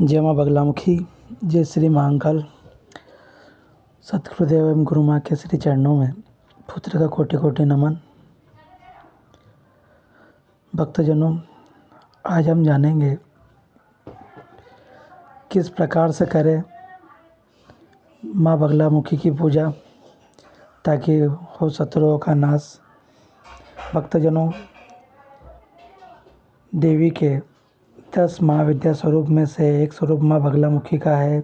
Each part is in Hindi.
जय माँ बगलामुखी। जय श्री महाकाल। सतगुरुदेव एवं गुरु माँ के श्री चरणों में पुत्र का कोटि कोटि नमन। भक्तजनों, आज हम जानेंगे किस प्रकार से करें माँ बगलामुखी की पूजा ताकि हो शत्रुओं का नाश। भक्तजनों, देवी के 10 महाविद्या स्वरूप में से एक स्वरूप माँ बगलामुखी का है।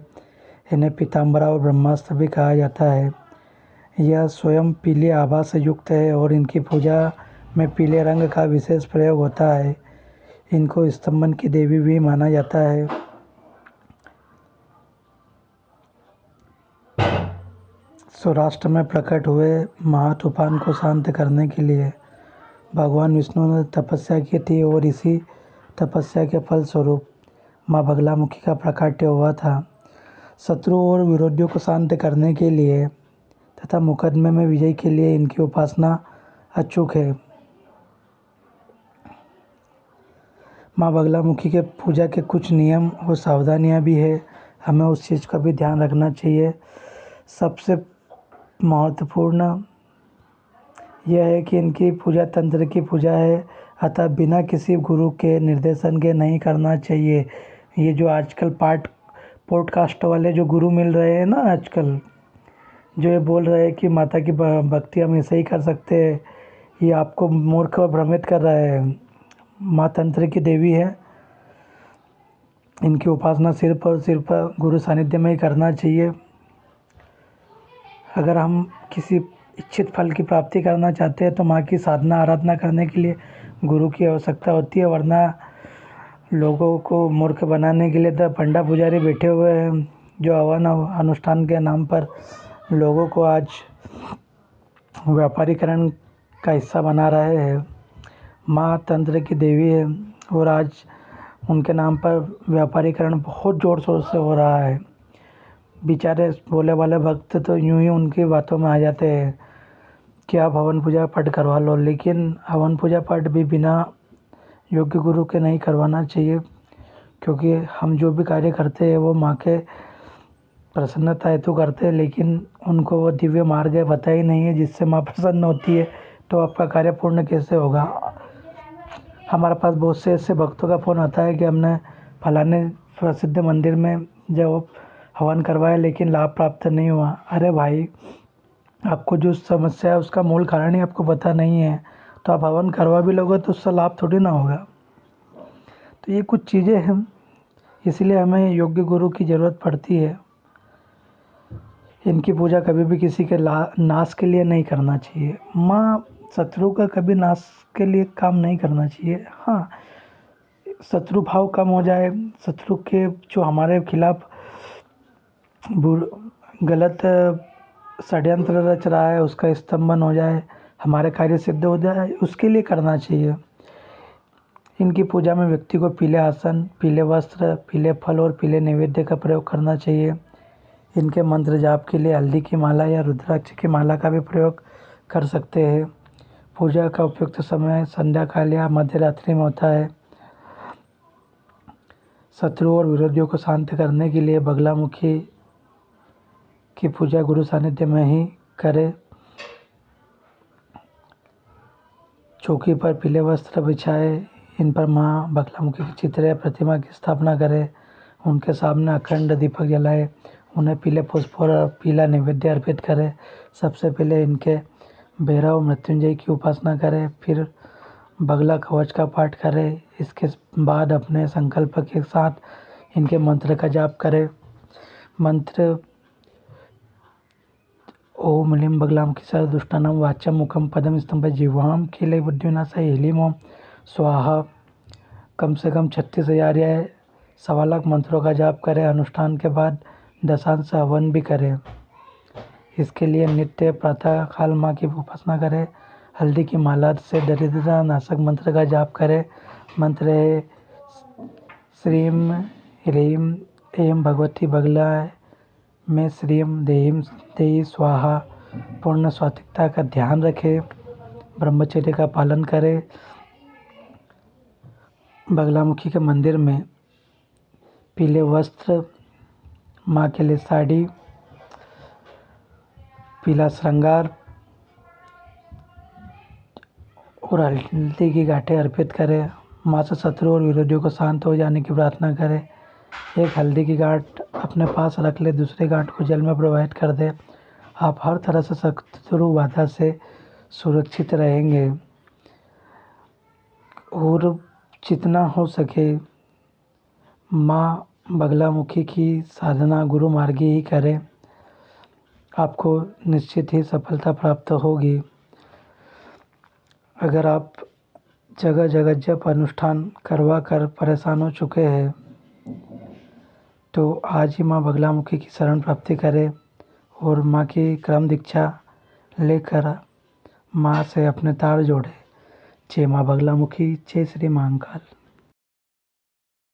इन्हें पीताम्बरा और ब्रह्मास्त्र भी कहा जाता है। यह स्वयं पीली आभा से युक्त है और इनकी पूजा में पीले रंग का विशेष प्रयोग होता है। इनको स्तंभन की देवी भी माना जाता है। सौराष्ट्र में प्रकट हुए महातूफान को शांत करने के लिए भगवान विष्णु ने तपस्या की थी और इसी तपस्या के फलस्वरूप माँ बगलामुखी का प्राकट्य हुआ था। शत्रुओं और विरोधियों को शांत करने के लिए तथा मुकदमे में विजय के लिए इनकी उपासना अचूक है। माँ बगलामुखी के पूजा के कुछ नियम और सावधानियाँ भी है, हमें उस चीज़ का भी ध्यान रखना चाहिए। सबसे महत्वपूर्ण यह है कि इनकी पूजा तंत्र की पूजा है, अतः बिना किसी गुरु के निर्देशन के नहीं करना चाहिए। ये जो आजकल पॉडकास्ट वाले जो गुरु मिल रहे हैं ना, आजकल जो ये बोल रहे हैं कि माता की भक्ति हम ऐसे ही कर सकते हैं, ये आपको मूर्ख और भ्रमित कर रहा है। माँ तंत्र की देवी है, इनकी उपासना सिर्फ और सिर्फ गुरु सानिध्य में ही करना चाहिए। अगर हम किसी इच्छित फल की प्राप्ति करना चाहते हैं तो माँ की साधना आराधना करने के लिए गुरु की आवश्यकता होती है, वरना लोगों को मूर्ख बनाने के लिए तो पंडा पुजारी बैठे हुए हैं जो हवन अनुष्ठान के नाम पर लोगों को आज व्यापारीकरण का हिस्सा बना रहे हैं। माँ तंत्र की देवी है और आज उनके नाम पर व्यापारीकरण बहुत ज़ोर शोर से हो रहा है। बेचारे भोले वाले भक्त तो यूं ही उनकी बातों में आ जाते हैं कि आप हवन पूजा पाठ करवा लो, लेकिन हवन पूजा पाठ भी बिना योग्य गुरु के नहीं करवाना चाहिए, क्योंकि हम जो भी कार्य करते हैं वो माँ के प्रसन्नता हेतु करते हैं, लेकिन उनको वो दिव्य मार्ग है पता ही नहीं है जिससे माँ प्रसन्न होती है, तो आपका कार्य पूर्ण कैसे होगा। हमारे पास बहुत से ऐसे भक्तों का फ़ोन आता है कि हमने फलाने प्रसिद्ध मंदिर में जब हवन करवाया लेकिन लाभ प्राप्त नहीं हुआ। अरे भाई, आपको जो समस्या है उसका मूल कारण ही आपको पता नहीं है, तो आप हवन करवा भी लोगे तो उससे लाभ थोड़ी ना होगा। तो ये कुछ चीज़ें हैं, इसलिए हमें योग्य गुरु की ज़रूरत पड़ती है। इनकी पूजा कभी भी किसी के नाश के लिए नहीं करना चाहिए। माँ शत्रु का कभी नाश के लिए काम नहीं करना चाहिए। हाँ, शत्रु भाव कम हो जाए, शत्रु के जो हमारे खिलाफ गलत षड्यंत्र रच रहा है उसका स्तंभन हो जाए, हमारे कार्य सिद्ध हो जाए, उसके लिए करना चाहिए। इनकी पूजा में व्यक्ति को पीले आसन, पीले वस्त्र, पीले फल और पीले नैवेद्य का प्रयोग करना चाहिए। इनके मंत्र जाप के लिए हल्दी की माला या रुद्राक्ष की माला का भी प्रयोग कर सकते हैं। पूजा का उपयुक्त समय संध्या काल या मध्य रात्रि में होता है। शत्रु और विरोधियों को शांत करने के लिए बगलामुखी की पूजा गुरु सानिध्य में ही करें। चौकी पर पीले वस्त्र बिछाए, इन पर माँ बगलामुखी की चित्र या प्रतिमा की स्थापना करें। उनके सामने अखंड दीपक जलाए, उन्हें पीले पुष्प और पीला नैवेद्य अर्पित करें। सबसे पहले इनके भैरव मृत्युंजय की उपासना करें, फिर बगला कवच का पाठ करें। इसके बाद अपने संकल्प के साथ इनके मंत्र का जाप करें। मंत्र ओम लीं बगलामुखी सर्वदुष्टानां वाच्यं मुखं पदम स्तंभ जिह्वां खिले बुद्धिविनाशाय ह्लीं ओम स्वाहा। कम से कम 36,000 या 1.25 मंत्रों का जाप करें। अनुष्ठान के बाद दशांश हवन भी करें। इसके लिए नित्य प्रातः काल माँ की उपासना करें। हल्दी की माला से दरिद्रता नाशक मंत्र का जाप करें। मंत्र है श्रीं ह्रीं ऐं भगवती बगला में श्रीं देही स्वाहा। पूर्ण स्वात्विकता का ध्यान रखें, ब्रह्मचर्य का पालन करें। बगलामुखी के मंदिर में पीले वस्त्र, माँ के लिए साड़ी, पीला श्रृंगार और हल्दी की गांठें अर्पित करें। माँ से शत्रु और विरोधियों को शांत हो जाने की प्रार्थना करें। एक हल्दी की गांठ अपने पास रख ले, दूसरी गांठ को जल में प्रवाहित कर दे। आप हर तरह से शत्रु बाधा से सुरक्षित रहेंगे और जितना हो सके माँ बगलामुखी की साधना गुरु मार्गी ही करें, आपको निश्चित ही सफलता प्राप्त होगी। अगर आप जगह जगह जप अनुष्ठान करवा कर परेशान हो चुके हैं तो आज ही माँ बगलामुखी की शरण प्राप्ति करें और माँ की क्रम दीक्षा लेकर माँ से अपने तार जोड़े। जय माँ बगलामुखी, जय श्री महाकाल।